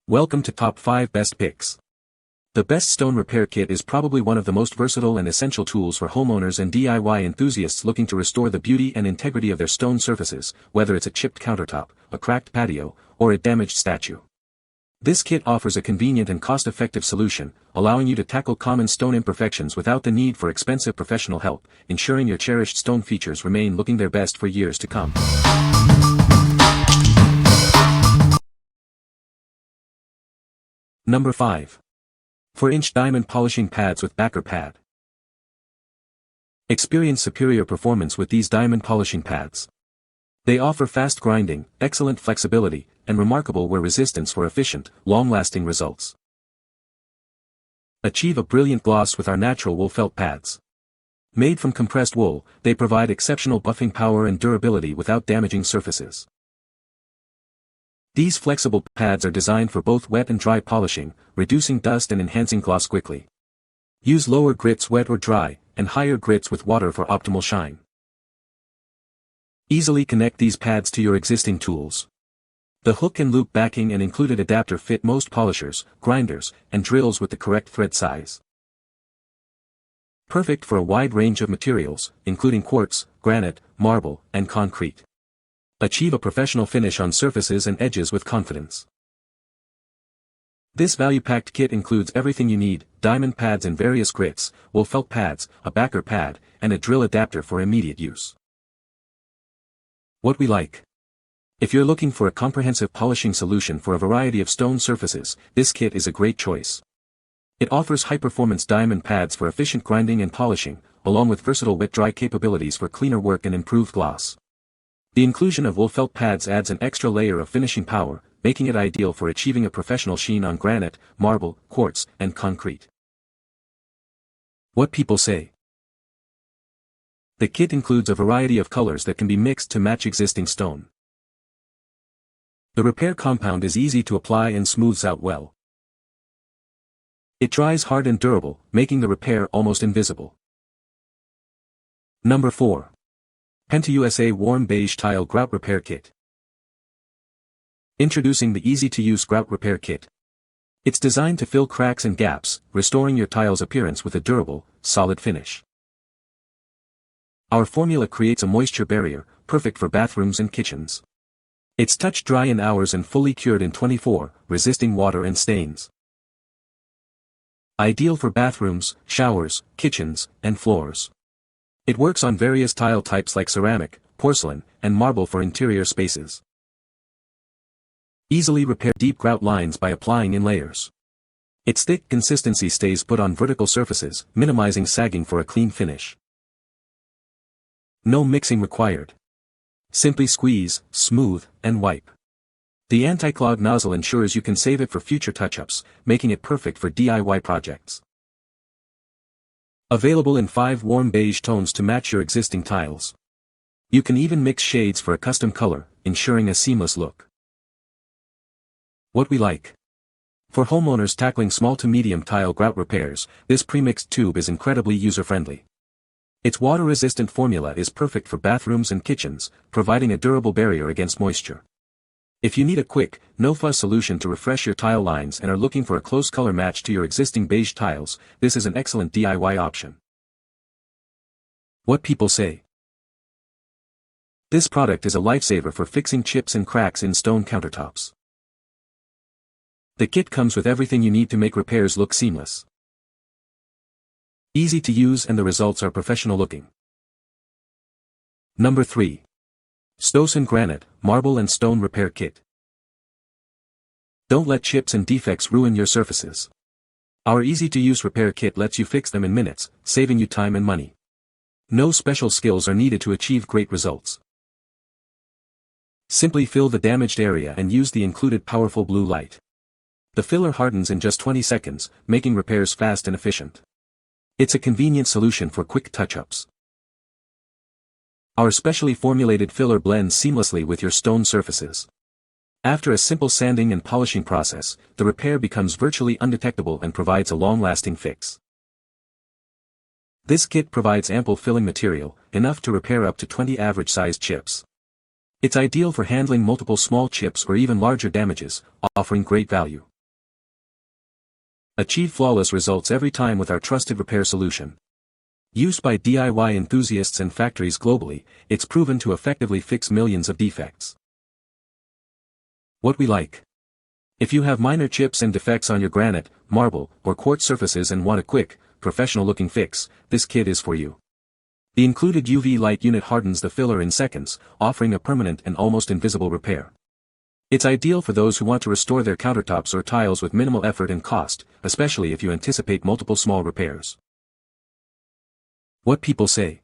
Welcome to Top 5 Best Picks. The Best Stone Repair Kit is probably one of the most versatile and essential tools for homeowners and DIY enthusiasts looking to restore the beauty and integrity of their stone surfaces, whether it's a chipped countertop, a cracked patio, or a damaged statue. This kit offers a convenient and cost-effective solution, allowing you to tackle common stone imperfections without the need for expensive professional help, ensuring your cherished stone features remain looking their best for years to come. Number 5. 4-inch diamond polishing pads with backer pad. Experience superior performance with these diamond polishing pads. They offer fast grinding, excellent flexibility, and remarkable wear resistance for efficient, long-lasting results. Achieve a brilliant gloss with our natural wool felt pads. Made from compressed wool, they provide exceptional buffing power and durability without damaging surfaces. These flexible pads are designed for both wet and dry polishing, reducing dust and enhancing gloss quickly. Use lower grits wet or dry, and higher grits with water for optimal shine. Easily connect these pads to your existing tools. The hook and loop backing and included adapter fit most polishers, grinders, and drills with the correct thread size. Perfect for a wide range of materials, including quartz, granite, marble, and concrete. Achieve a professional finish on surfaces and edges with confidence. This value-packed kit includes everything you need: diamond pads in various grits, wool felt pads, a backer pad, and a drill adapter for immediate use. What we like. If you're looking for a comprehensive polishing solution for a variety of stone surfaces, this kit is a great choice. It offers high-performance diamond pads for efficient grinding and polishing, along with versatile wet-dry capabilities for cleaner work and improved gloss. The inclusion of wool felt pads adds an extra layer of finishing power, making it ideal for achieving a professional sheen on granite, marble, quartz, and concrete. What people say. The kit includes a variety of colors that can be mixed to match existing stone. The repair compound is easy to apply and smooths out well. It dries hard and durable, making the repair almost invisible. Number 4. PentaUSA Warm Beige Tile Grout Repair Kit. Introducing the easy-to-use Grout Repair Kit. It's designed to fill cracks and gaps, restoring your tile's appearance with a durable, solid finish. Our formula creates a moisture barrier, perfect for bathrooms and kitchens. It's touch dry in hours and fully cured in 24, resisting water and stains. Ideal for bathrooms, showers, kitchens, and floors. It works on various tile types like ceramic, porcelain, and marble for interior spaces. Easily repair deep grout lines by applying in layers. Its thick consistency stays put on vertical surfaces, minimizing sagging for a clean finish. No mixing required. Simply squeeze, smooth, and wipe. The anti-clog nozzle ensures you can save it for future touch-ups, making it perfect for DIY projects. Available in 5 warm beige tones to match your existing tiles. You can even mix shades for a custom color, ensuring a seamless look. What we like. For homeowners tackling small to medium tile grout repairs, this pre-mixed tube is incredibly user-friendly. Its water-resistant formula is perfect for bathrooms and kitchens, providing a durable barrier against moisture. If you need a quick, no-fuss solution to refresh your tile lines and are looking for a close color match to your existing beige tiles, this is an excellent DIY option. What people say. This product is a lifesaver for fixing chips and cracks in stone countertops. The kit comes with everything you need to make repairs look seamless. Easy to use and the results are professional looking. Number 3. Stowsen Granite, Marble and Stone Repair Kit. Don't let chips and defects ruin your surfaces. Our easy-to-use repair kit lets you fix them in minutes, saving you time and money. No special skills are needed to achieve great results. Simply fill the damaged area and use the included powerful blue light. The filler hardens in just 20 seconds, making repairs fast and efficient. It's a convenient solution for quick touch-ups. Our specially formulated filler blends seamlessly with your stone surfaces. After a simple sanding and polishing process, the repair becomes virtually undetectable and provides a long-lasting fix. This kit provides ample filling material, enough to repair up to 20 average-sized chips. It's ideal for handling multiple small chips or even larger damages, offering great value. Achieve flawless results every time with our trusted repair solution. Used by DIY enthusiasts and factories globally, it's proven to effectively fix millions of defects. What we like. If you have minor chips and defects on your granite, marble, or quartz surfaces and want a quick, professional-looking fix, this kit is for you. The included UV light unit hardens the filler in seconds, offering a permanent and almost invisible repair. It's ideal for those who want to restore their countertops or tiles with minimal effort and cost, especially if you anticipate multiple small repairs. What people say.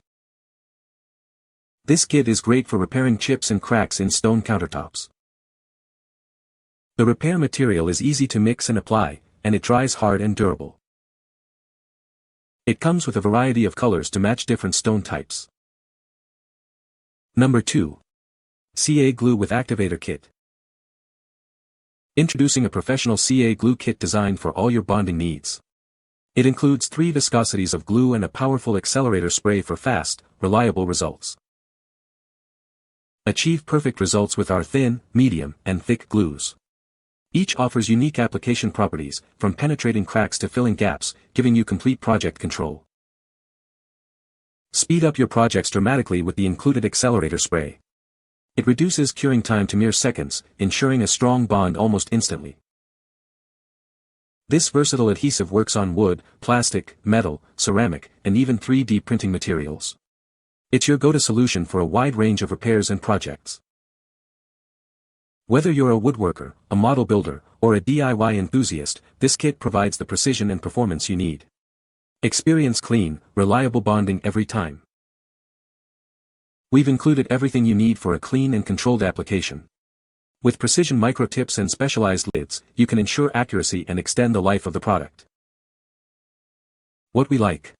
This kit is great for repairing chips and cracks in stone countertops. The repair material is easy to mix and apply, and it dries hard and durable. It comes with a variety of colors to match different stone types. Number 2. CA Glue with Activator Kit. Introducing a professional CA glue kit designed for all your bonding needs. It includes 3 viscosities of glue and a powerful accelerator spray for fast, reliable results. Achieve perfect results with our thin, medium, and thick glues. Each offers unique application properties, from penetrating cracks to filling gaps, giving you complete project control. Speed up your projects dramatically with the included accelerator spray. It reduces curing time to mere seconds, ensuring a strong bond almost instantly. This versatile adhesive works on wood, plastic, metal, ceramic, and even 3D printing materials. It's your go-to solution for a wide range of repairs and projects. Whether you're a woodworker, a model builder, or a DIY enthusiast, this kit provides the precision and performance you need. Experience clean, reliable bonding every time. We've included everything you need for a clean and controlled application. With precision micro tips and specialized lids, you can ensure accuracy and extend the life of the product. What we like.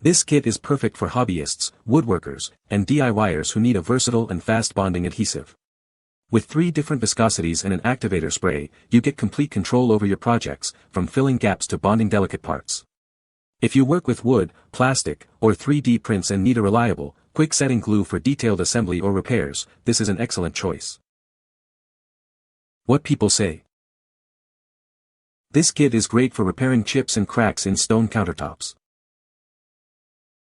This kit is perfect for hobbyists, woodworkers, and DIYers who need a versatile and fast bonding adhesive. With 3 different viscosities and an activator spray, you get complete control over your projects, from filling gaps to bonding delicate parts. If you work with wood, plastic, or 3D prints and need a reliable, quick-setting glue for detailed assembly or repairs, this is an excellent choice. What people say. This kit is great for repairing chips and cracks in stone countertops.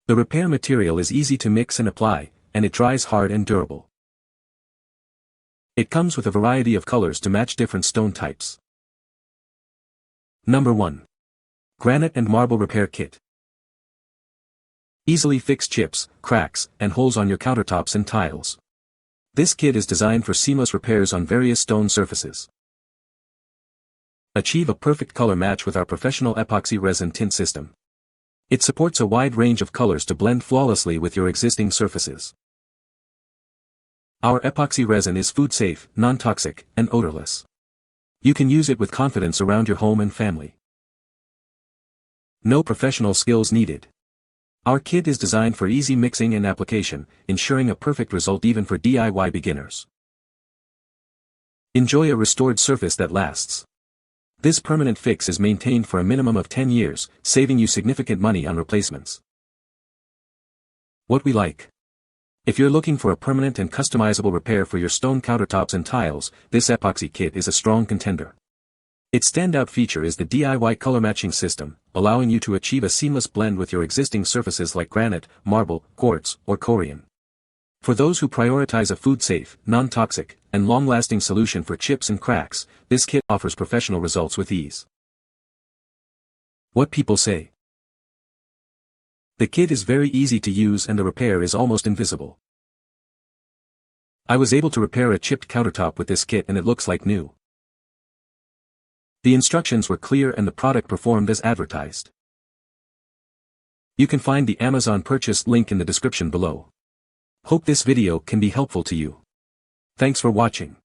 The repair material is easy to mix and apply, and it dries hard and durable. It comes with a variety of colors to match different stone types. Number 1. Granite and Marble Repair Kit. Easily fix chips, cracks, and holes on your countertops and tiles. This kit is designed for seamless repairs on various stone surfaces. Achieve a perfect color match with our professional epoxy resin tint system. It supports a wide range of colors to blend flawlessly with your existing surfaces. Our epoxy resin is food-safe, non-toxic, and odorless. You can use it with confidence around your home and family. No professional skills needed. Our kit is designed for easy mixing and application, ensuring a perfect result even for DIY beginners. Enjoy a restored surface that lasts. This permanent fix is maintained for a minimum of 10 years, saving you significant money on replacements. What we like. If you're looking for a permanent and customizable repair for your stone countertops and tiles, this epoxy kit is a strong contender. Its standout feature is the DIY color matching system, allowing you to achieve a seamless blend with your existing surfaces like granite, marble, quartz, or corian. For those who prioritize a food-safe, non-toxic, and long-lasting solution for chips and cracks, this kit offers professional results with ease. What people say. The kit is very easy to use and the repair is almost invisible. I was able to repair a chipped countertop with this kit and it looks like new. The instructions were clear and the product performed as advertised. You can find the Amazon purchase link in the description below. Hope this video can be helpful to you. Thanks for watching.